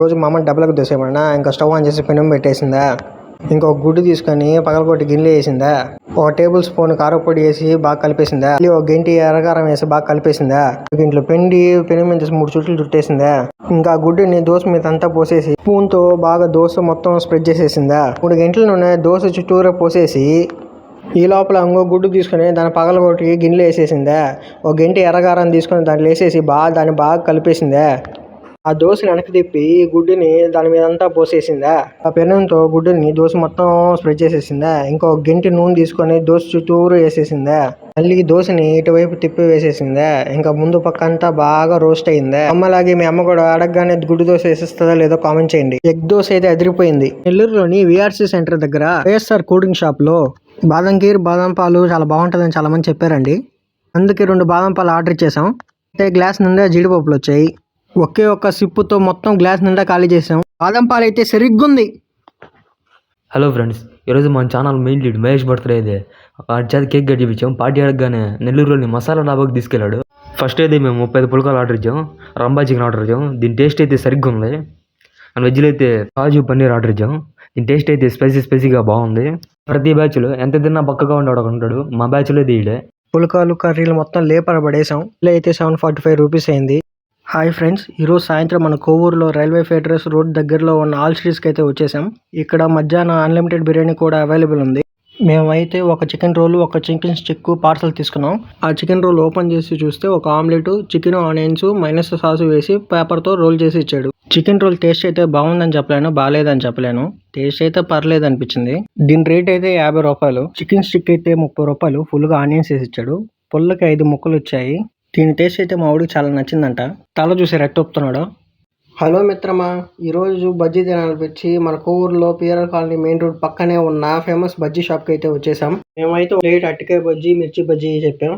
రోజు మా అమ్మ డబ్బులకు దోసేయమన్నా ఇంకా స్టవ్ ఆన్ చేసి పెనం పెట్టేసిందా, ఇంకొక గుడ్డు తీసుకొని పగలగొట్టి గిన్నెలో వేసిందా, ఒక టేబుల్ స్పూన్ కారపొడి వేసి బాగా కలిపేసిందా, ఒక గంటి ఎర్రకారం వేసి బాగా కలిపేసిందా, ఇంట్లో పెండి పెనం మీద 3 చుట్లు చుట్టేసిందా, ఇంకా గుడ్డుని దోశ మీద అంతా పోసేసి స్పూన్తో బాగా దోశ మొత్తం స్ప్రెడ్ చేసేసిందా. 3 గంటల నూనె దోశ చుట్టూరా పోసేసి ఈ లోపల ఇంకో గుడ్డు తీసుకొని దాన్ని పగలగొట్టి గిన్నెలో వేసేసిందా, ఒక గంటి ఎర్రకారం తీసుకొని దాంట్లో వేసేసి దాన్ని బాగా కలిపేసిందా. ఆ దోశని వెనక్కి తిప్పి గుడ్డుని దాని మీద అంతా పోసేసిందా. ఆ పెనంతో గుడ్డుని దోశ మొత్తం స్ప్రెడ్ చేసేసిందా. ఇంకో గంటి నూనె తీసుకొని దోశ చుట్టూరు వేసేసిందా. మళ్ళీ దోశని ఇటువైపు తిప్పి వేసేసిందా. ఇంకా ముందు పక్క అంతా బాగా రోస్ట్ అయిందా. అమ్మలాగే మీ అమ్మ కూడా అడగగానే గుడ్డు దోశ వేసేస్తుందా లేదో కామెంట్ చేయండి. ఎగ్ దోశ అయితే అదిరిపోయింది. నెల్లూరులోని విఆర్సి సెంటర్ దగ్గర వైఎస్ఆర్ కూల్ డ్రింక్ షాప్ లో బాదం కీర్ బాదం పాలు చాలా బాగుంటుందని చాలా మంది చెప్పారండి. అందుకే 2 బాదం పాలు ఆర్డర్ ఇచ్చేసాం. అంటే గ్లాస్ నిండా జీడిపప్పులు వచ్చాయి. ఒకే ఒక్క సిప్పుతో మొత్తం గ్లాస్ నిండా ఖాళీ చేసాం. బాదం పాలు అయితే సరిగ్గుంది. హలో ఫ్రెండ్స్, ఈరోజు మన channel main lead Mahesh birthday అయితే చేతి కేక్ కట్ చేయించాం. పార్టీ అడగగానే నెల్లూరులోని మసాలా డాబాకి తీసుకెళ్ళాడు. ఫస్ట్ అయితే మేము 35 పుల్కాలు ఆర్డర్ ఇచ్చాం. రంబా చికెన్ ఆర్డర్ ఇచ్చాం. దీని టేస్ట్ అయితే సరిగ్గా ఉంది. అండ్ వెజ్లో అయితే కాజు పన్నీర్ ఆర్డర్ ఇచ్చాం. దీని టేస్ట్ అయితే స్పైసీగా బాగుంది. ప్రతి బ్యాచ్లో ఎంత తిన్నా బక్కగా ఉండేవాడు ఒక ఉంటాడు. మా బ్యాచ్లో దీడే పుల్కాలు కర్రీలు మొత్తం లేపర పడేసాం. ఇలా అయితే 745 రూపీస్ అయింది. హాయ్ ఫ్రెండ్స్, ఈరోజు సాయంత్రం మన కోవూరులో రైల్వే ఫెడరస్ రోడ్ దగ్గరలో ఉన్న ఆల్ స్ట్రీట్స్కి అయితే వచ్చేసాం. ఇక్కడ మధ్యాహ్నం అన్లిమిటెడ్ బిర్యానీ కూడా అవైలబుల్ ఉంది. మేమైతే ఒక చికెన్ రోల్, ఒక చికెన్ స్టిక్ పార్సల్ తీసుకున్నాం. ఆ చికెన్ రోల్ ఓపెన్ చేసి చూస్తే ఒక omelette, chicken, onions, minus sauce వేసి పేపర్తో రోల్ చేసి ఇచ్చాడు. చికెన్ రోల్ టేస్ట్ అయితే బాగుందని చెప్పలేను, బాగాలేదని చెప్పలేను. టేస్ట్ అయితే పర్లేదు అనిపించింది. దీని రేట్ అయితే 50 రూపాయలు. చికెన్ స్టిక్ అయితే 30 రూపాయలు. ఫుల్గా ఆనియన్స్ వేసి ఇచ్చాడు. పుల్లకి 5 ముక్కలు వచ్చాయి. దీని టేస్ట్ అయితే మా ఊడికి చాలా నచ్చిందంట. తల చూసి రెట్టొప్పుతున్నాడు. హలో మిత్రమా, ఈరోజు బజ్జీ తినాలనిపించి మన కోవూరులో పిఆర్ కాలనీ మెయిన్ రోడ్ పక్కనే ఉన్న ఫేమస్ బజ్జీ షాప్కి అయితే వచ్చేసాం. మేమైతే ప్లేట్ అరటికాయ బజ్జీ, మిర్చి బజ్జీ చెప్పాం.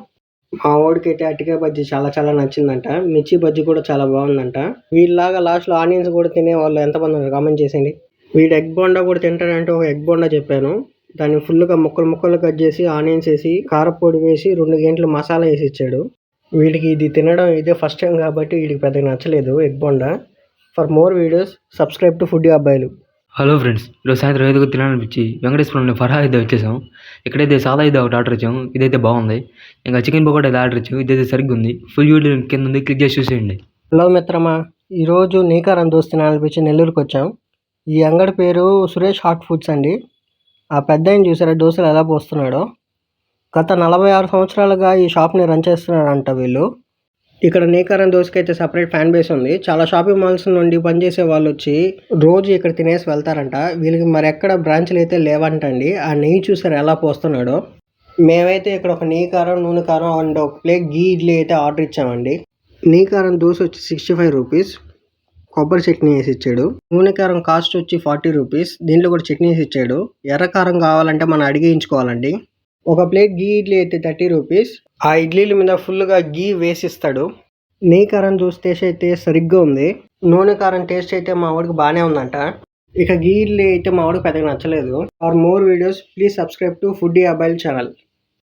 మా ఊడికి అయితే అరటికాయ బజ్జీ చాలా నచ్చిందంట. మిర్చి బజ్జీ కూడా చాలా బాగుందంట. వీళ్ళలాగా లాస్ట్లో ఆనియన్స్ కూడా తినే వాళ్ళు ఎంతమంది ఉన్నారు కామెంట్ చేసేయండి. వీడు ఎగ్ బోండా కూడా తింటాడంటే ఒక ఎగ్ బోండా చెప్పాను. దాన్ని ఫుల్గా ముక్కలు కట్ చేసి ఆనియన్స్ వేసి కారపొడి వేసి 2 గంటలు మసాలా వేసి ఇచ్చాడు. వీడికి ఇది తినడం ఇదే ఫస్ట్ టైం కాబట్టి వీడికి పెద్దగా నచ్చలేదు egg bonda. For more videos subscribe to food అబ్బాయిలు. హలో ఫ్రెండ్స్, ఈరోజు సాయంత్రం 5కు తినాలనిపించి వెంకటేశ్వరంలో ఫరా అయితే వచ్చేసాం. ఇక్కడైతే సాదా అయితే ఒకటి ఆర్డర్ ఇచ్చాం. ఇదైతే బాగుంది. ఇంకా చికెన్ పకోడా అయితే ఆర్డర్ ఇచ్చాం. ఇదైతే సరిగ్గా ఉంది. ఫుల్ వీడియో కింద ఉంది, క్లిక్ చేసి చూసేయండి. హలో మిత్రమా, ఈరోజు నీకారం దోశ తినాలనిపించి నెల్లూరుకి వచ్చాం. ఈ అంగడి పేరు సురేష్ హాట్ ఫుడ్స్ అండి. ఆ పెద్ద ఆయన చూసారా దోశలు ఎలా పోస్తున్నాడో. గత 46 సంవత్సరాలుగా ఈ షాప్ని రన్ చేస్తున్నారంట వీళ్ళు. ఇక్కడ నీకారం దోశకి అయితే సపరేట్ ఫ్యాన్ బేస్ ఉంది. చాలా షాపింగ్ మాల్స్ నుండి పనిచేసే వాళ్ళు వచ్చి రోజు ఇక్కడ తినేసి వెళ్తారంట. వీళ్ళకి మరి ఎక్కడ బ్రాంచ్లు అయితే లేవంటండి. ఆ నెయ్యి చూసారు ఎలా పోస్తున్నాడో. మేమైతే ఇక్కడ ఒక నీకారం, నూనె కారం అండ్ ఒక ప్లేట్ గీ ఇడ్లీ అయితే ఆర్డర్ ఇచ్చామండి. నీకారం దోశ వచ్చి 65 రూపీస్. కొబ్బరి చట్నీ వేసి ఇచ్చాడు. నూనె కారం కాస్ట్ వచ్చి 40 రూపీస్. దీంట్లో కూడా చట్నీ వేసి ఇచ్చాడు. ఎర్ర కారం కావాలంటే మనం అడిగించుకోవాలండి. ఒక ప్లేట్ గీ ఇడ్లీ అయితే 30 రూపీస్. ఆ ఇడ్లీల మీద ఫుల్గా గీ వేసిస్తాడు. నెయ్యి కారం టేస్ట్ అయితే సరిగ్గా ఉంది. నూనె కారం టేస్ట్ అయితే మా వాడికి బాగానే ఉందంట. ఇక గీ ఇడ్లీ అయితే మా వాడికి పెద్దగా నచ్చలేదు. For more videos please subscribe to food అబ్బాయిల్ ఛానల్.